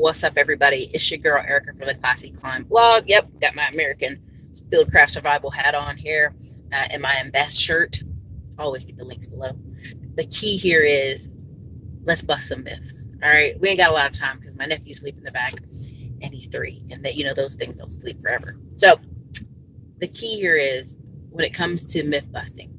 What's up, everybody? It's your girl Erica from the Classy Climb blog. Yep, got my American Fieldcraft Survival hat on here and my Invest shirt. Always get the links below. The key here is let's bust some myths. All right, we ain't got a lot of time because my nephew's sleeping in the back and he's 3, and that those things don't sleep forever. So the key here is when it comes to myth busting,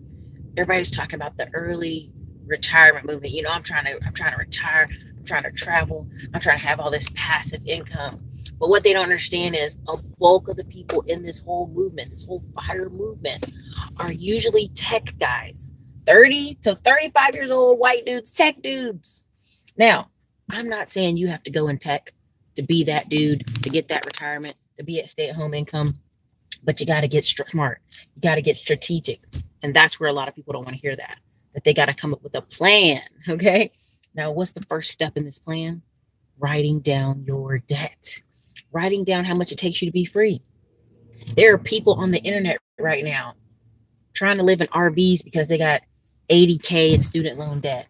everybody's talking about the early retirement movement. I'm trying to retire. I'm trying to travel. I'm trying to have all this passive income. But what they don't understand is a bulk of the people in this whole movement, this whole FIRE movement, are usually tech guys, 30 to 35 years old, white dudes, tech dudes. Now, I'm not saying you have to go in tech to be that dude, to get that retirement, to be at stay-at-home income, but you got to get smart. You got to get strategic. And that's where a lot of people don't want to hear that they got to come up with a plan, okay? Now, what's the first step in this plan? Writing down your debt. Writing down how much it takes you to be free. There are people on the internet right now trying to live in RVs because they got $80K in student loan debt.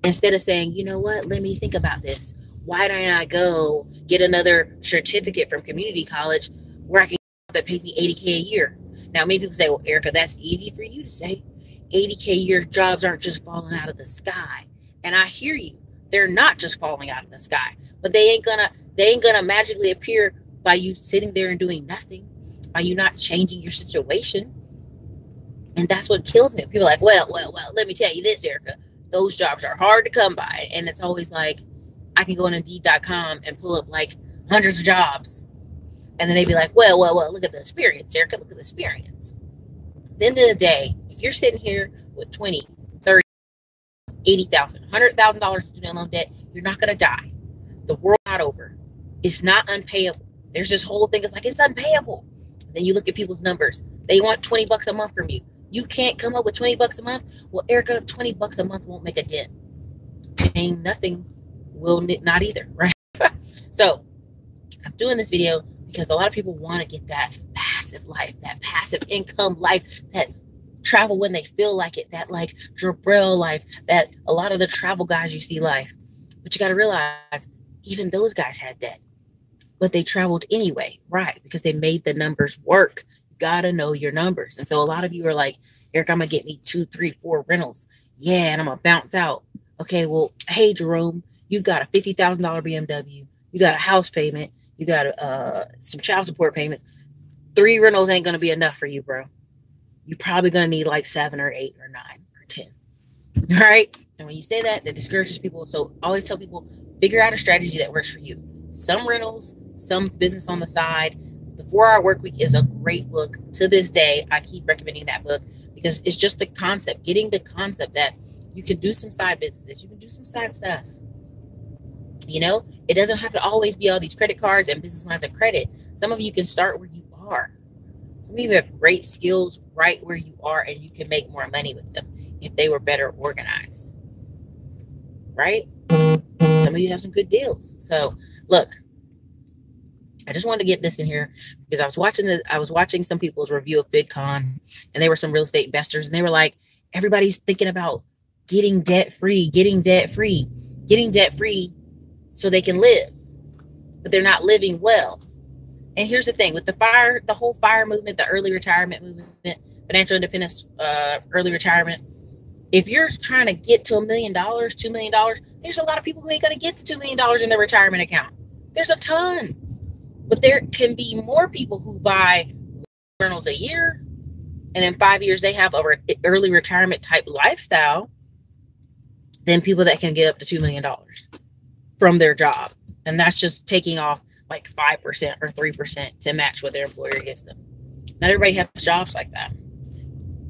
Instead of saying, you know what, let me think about this. Why don't I go get another certificate from community college where I can that pays me $80K a year? Now, many people say, well, Erica, that's easy for you to say. $80K a year jobs aren't just falling out of the sky. And I hear you. They're not just falling out of the sky, but they ain't gonna magically appear by you sitting there and doing nothing, by you not changing your situation. And that's what kills me. People are like, well, let me tell you this, Erica, those jobs are hard to come by. And it's always like, I can go on Indeed.com and pull up like hundreds of jobs. And then they'd be like, well, look at the experience, Erica, look at the experience. At the end of the day, if you're sitting here with 20, 30, 80,000, $100,000 in student loan debt, you're not going to die. The world's not over. It's not unpayable. There's this whole thing. It's like, it's unpayable. And then you look at people's numbers. They want $20 a month from you. You can't come up with $20 a month. Well, Erica, $20 a month won't make a dent. Paying nothing will not either, right? So I'm doing this video because a lot of people want to get that passive life, that passive income life, that travel when they feel like it, that like Jabril life, that a lot of the travel guys you see life. But you got to realize even those guys had debt, but they traveled anyway, right? Because they made the numbers work. You got to know your numbers. And so a lot of you are like, Eric, I'm going to get me 2, 3, 4 rentals. Yeah, and I'm going to bounce out. Okay, well, hey, Jerome, you've got a $50,000 BMW. You got a house payment. You got some child support payments. 3 rentals ain't going to be enough for you, bro. You're probably going to need like 7 or 8 or 9 or 10. All right. And when you say that, that discourages people. So I always tell people, figure out a strategy that works for you. Some rentals, some business on the side. The 4-Hour Workweek is a great book. To this day, I keep recommending that book because it's just the concept, getting the concept that you can do some side businesses. You can do some side stuff. It doesn't have to always be all these credit cards and business lines of credit. Some of you can start where you are. Some of you have great skills right where you are, and you can make more money with them if they were better organized, right? Some of you have some good deals. So look, I just wanted to get this in here because I was watching some people's review of VidCon, and they were some real estate investors, and they were like, everybody's thinking about getting debt free so they can live, but they're not living well. And here's the thing with the whole FIRE movement, the early retirement movement, financial independence, early retirement. If you're trying to get to $1 million, $2 million, there's a lot of people who ain't going to get to $2 million in their retirement account. There's a ton, but there can be more people who buy journals a year, and in 5 years, they have an early retirement type lifestyle than people that can get up to $2 million from their job. And that's just taking off like 5% or 3% to match what their employer gives them. Not everybody has jobs like that.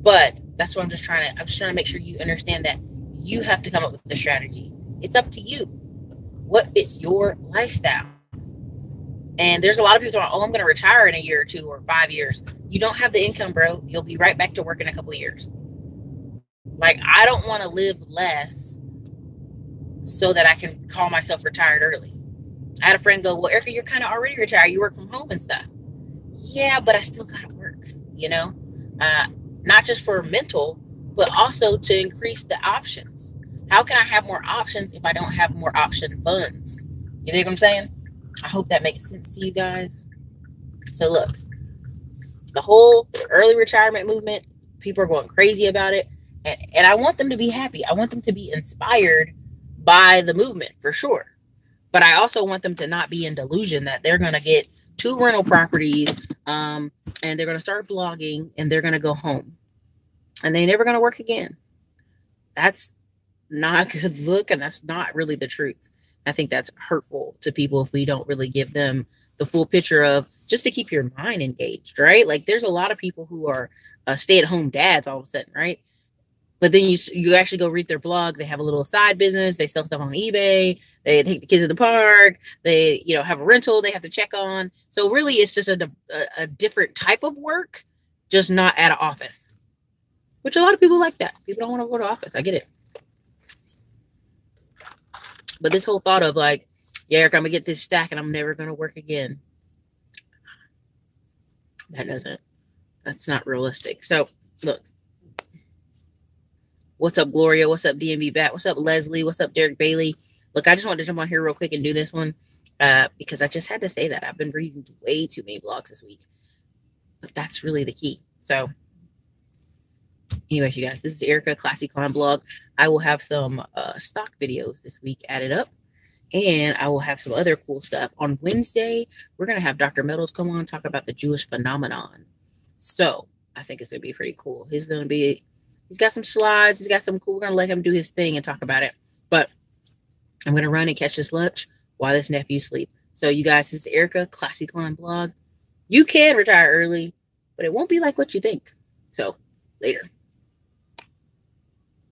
But that's what I'm just trying to make sure you understand that you have to come up with the strategy. It's up to you. What fits your lifestyle? And there's a lot of people talking, oh, I'm going to retire in a year or 2 or 5 years. You don't have the income, bro. You'll be right back to work in a couple of years. Like, I don't want to live less so that I can call myself retired early. I had a friend go, well, Erica, you're kind of already retired. You work from home and stuff. Yeah, but I still got to work, not just for mental, but also to increase the options. How can I have more options if I don't have more option funds? You know what I'm saying? I hope that makes sense to you guys. So look, the whole early retirement movement, people are going crazy about it. And I want them to be happy. I want them to be inspired by the movement for sure. But I also want them to not be in delusion that they're going to get 2 rental properties and they're going to start blogging and they're going to go home and they're never going to work again. That's not a good look, and that's not really the truth. I think that's hurtful to people if we don't really give them the full picture of just to keep your mind engaged, right? Like there's a lot of people who are stay-at-home dads all of a sudden, right? But then you actually go read their blog. They have a little side business. They sell stuff on eBay. They take the kids to the park. They, have a rental they have to check on. So really, it's just a different type of work, just not at an office, which a lot of people like that. People don't want to go to office. I get it. But this whole thought of like, yeah, Eric, I'm going to get this stack and I'm never going to work again. That's not realistic. So look. What's up, Gloria? What's up, DMV Bat? What's up, Leslie? What's up, Derek Bailey? Look, I just wanted to jump on here real quick and do this one because I just had to say that. I've been reading way too many blogs this week. But that's really the key. So anyways, you guys, this is Erica, Classy Climb blog. I will have some stock videos this week added up. And I will have some other cool stuff. On Wednesday, we're going to have Dr. Meadows come on and talk about the Jewish phenomenon. So I think it's going to be pretty cool. He's got some slides. He's got some cool. We're going to let him do his thing and talk about it. But I'm going to run and catch this lunch while this nephew sleep. So you guys, this is Erica, Classy Climb blog. You can retire early, but it won't be like what you think. So later.